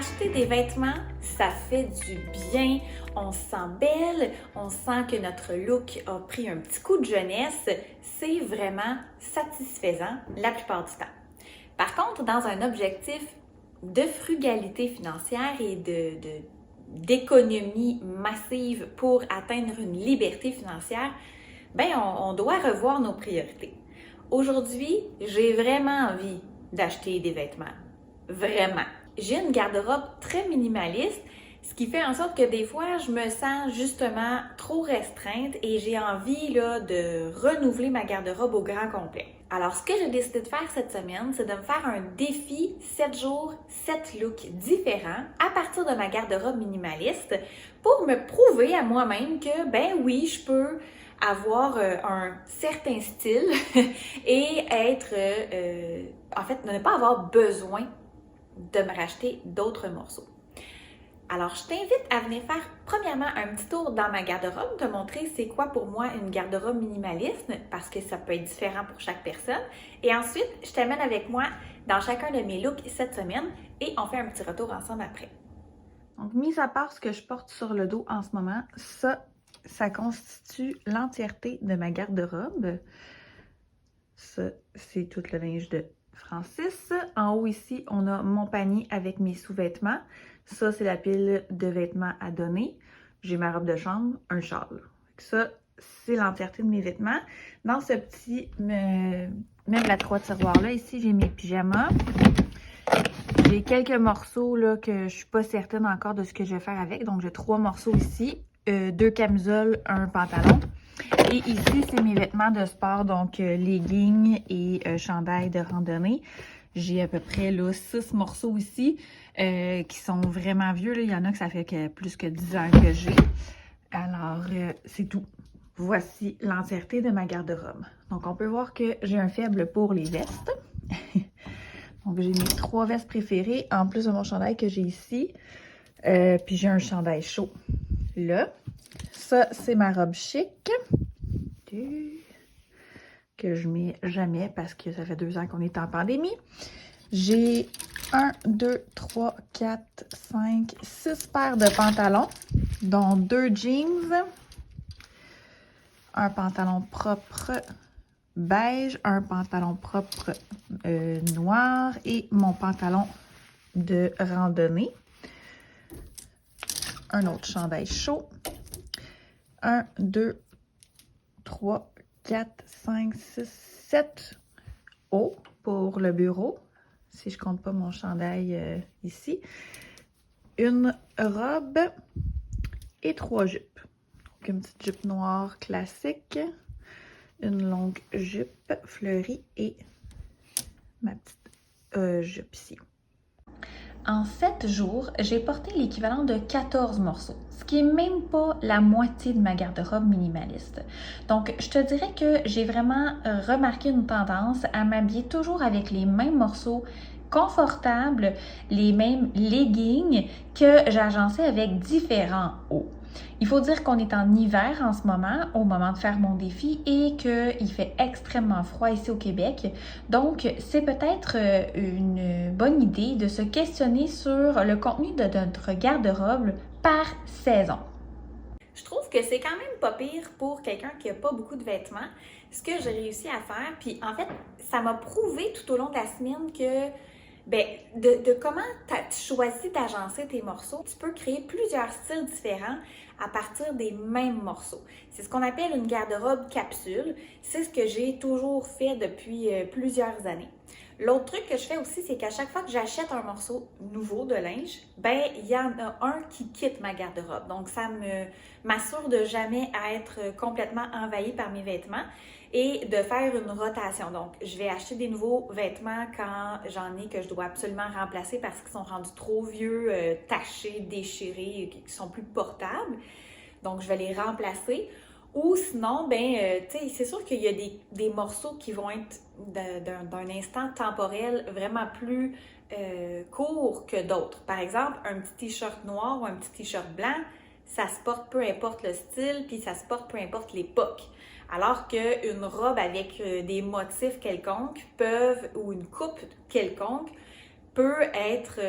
Acheter des vêtements, ça fait du bien, on se sent belle, on sent que notre look a pris un petit coup de jeunesse, c'est vraiment satisfaisant la plupart du temps. Par contre, dans un objectif de frugalité financière et d'économie massive pour atteindre une liberté financière, on doit revoir nos priorités. Aujourd'hui, j'ai vraiment envie d'acheter des vêtements. Vraiment. J'ai une garde-robe très minimaliste, ce qui fait en sorte que des fois, je me sens justement trop restreinte et j'ai envie de renouveler ma garde-robe au grand complet. Alors, ce que j'ai décidé de faire cette semaine, c'est de me faire un défi 7 jours, 7 looks différents à partir de ma garde-robe minimaliste pour me prouver à moi-même que, oui, je peux avoir un certain style et être, ne pas avoir besoin de me racheter d'autres morceaux. Alors, je t'invite à venir faire premièrement un petit tour dans ma garde-robe, te montrer c'est quoi pour moi une garde-robe minimaliste, parce que ça peut être différent pour chaque personne. Et ensuite, je t'amène avec moi dans chacun de mes looks cette semaine et on fait un petit retour ensemble après. Donc, mis à part ce que je porte sur le dos en ce moment, ça constitue l'entièreté de ma garde-robe. Ça, c'est tout le linge de Francis. En haut ici, on a mon panier avec mes sous-vêtements. Ça, c'est la pile de vêtements à donner. J'ai ma robe de chambre, un châle. Ça, c'est l'entièreté de mes vêtements. Dans ce petit, même la 3 tiroirs-là, ici, j'ai mes pyjamas. J'ai quelques morceaux là, que je suis pas certaine encore de ce que je vais faire avec. Donc, j'ai 3 morceaux ici. 2 camisoles, un pantalon. Et ici, c'est mes vêtements de sport, donc leggings et chandail de randonnée. J'ai à peu près là, 6 morceaux ici qui sont vraiment vieux. Là. Il y en a que ça fait plus que 10 ans que j'ai. Alors, c'est tout. Voici l'entièreté de ma garde-robe. Donc, on peut voir que j'ai un faible pour les vestes. Donc, j'ai mes 3 vestes préférées, en plus de mon chandail que j'ai ici. Puis, j'ai un chandail chaud là. Ça, c'est ma robe chic que je mets jamais parce que ça fait 2 ans qu'on est en pandémie. J'ai 1, 2, 3, 4, 5, 6 paires de pantalons, dont 2 jeans, un pantalon propre beige, un pantalon propre noir et mon pantalon de randonnée. Un autre chandail chaud. 1, 2, 3, 4, 5, 6, 7 hauts pour le bureau, si je compte pas mon chandail ici. Une robe et 3 jupes. Donc, une petite jupe noire classique, une longue jupe fleurie et ma petite jupe ici. En 7 jours, j'ai porté l'équivalent de 14 morceaux, ce qui n'est même pas la moitié de ma garde-robe minimaliste. Donc, je te dirais que j'ai vraiment remarqué une tendance à m'habiller toujours avec les mêmes morceaux confortables, les mêmes leggings que j'agençais avec différents hauts. Il faut dire qu'on est en hiver en ce moment, au moment de faire mon défi, et qu'il fait extrêmement froid ici au Québec. Donc, c'est peut-être une bonne idée de se questionner sur le contenu de notre garde-robe par saison. Je trouve que c'est quand même pas pire pour quelqu'un qui n'a pas beaucoup de vêtements, ce que j'ai réussi à faire. Puis en fait, ça m'a prouvé tout au long de la semaine que de comment tu choisis d'agencer tes morceaux, tu peux créer plusieurs styles différents à partir des mêmes morceaux. C'est ce qu'on appelle une garde-robe capsule. C'est ce que j'ai toujours fait depuis plusieurs années. L'autre truc que je fais aussi, c'est qu'à chaque fois que j'achète un morceau nouveau de linge, il y en a un qui quitte ma garde-robe. Donc, ça m'assure de jamais être complètement envahie par mes vêtements et de faire une rotation. Donc, je vais acheter des nouveaux vêtements quand j'en ai que je dois absolument remplacer parce qu'ils sont rendus trop vieux, tachés, déchirés, qui sont plus portables. Donc, je vais les remplacer. Ou sinon, c'est sûr qu'il y a des morceaux qui vont être d'un instant temporel vraiment plus court que d'autres. Par exemple, un petit t-shirt noir ou un petit t-shirt blanc, ça se porte peu importe le style, puis ça se porte peu importe l'époque. Alors qu'une robe avec des motifs quelconques ou une coupe quelconque peut être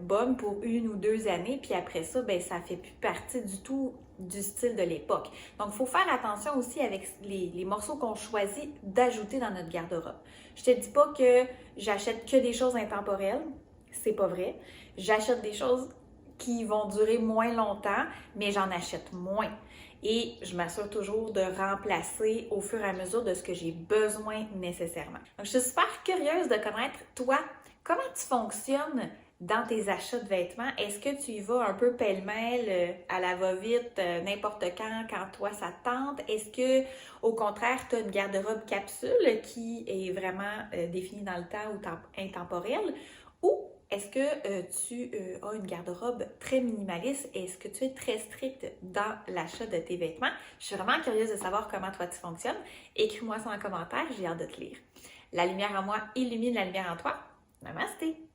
bonne pour 1 ou 2 années, puis après ça, ben ça fait plus partie du tout du style de l'époque. Donc, il faut faire attention aussi avec les morceaux qu'on choisit d'ajouter dans notre garde-robe. Je te dis pas que j'achète que des choses intemporelles, c'est pas vrai. J'achète des choses qui vont durer moins longtemps, mais j'en achète moins. Et je m'assure toujours de remplacer au fur et à mesure de ce que j'ai besoin nécessairement. Donc, je suis super curieuse de connaître, toi, comment tu fonctionnes dans tes achats de vêtements. Est-ce que tu y vas un peu pêle-mêle, à la va-vite, n'importe quand toi ça te tente? Est-ce que, au contraire, tu as une garde-robe capsule qui est vraiment définie dans le temps ou intemporelle? Ou est-ce que tu as une garde-robe très minimaliste? Est-ce que tu es très stricte dans l'achat de tes vêtements? Je suis vraiment curieuse de savoir comment toi tu fonctionnes. Écris-moi ça en commentaire, j'ai hâte de te lire. La lumière en moi illumine la lumière en toi. Namasté!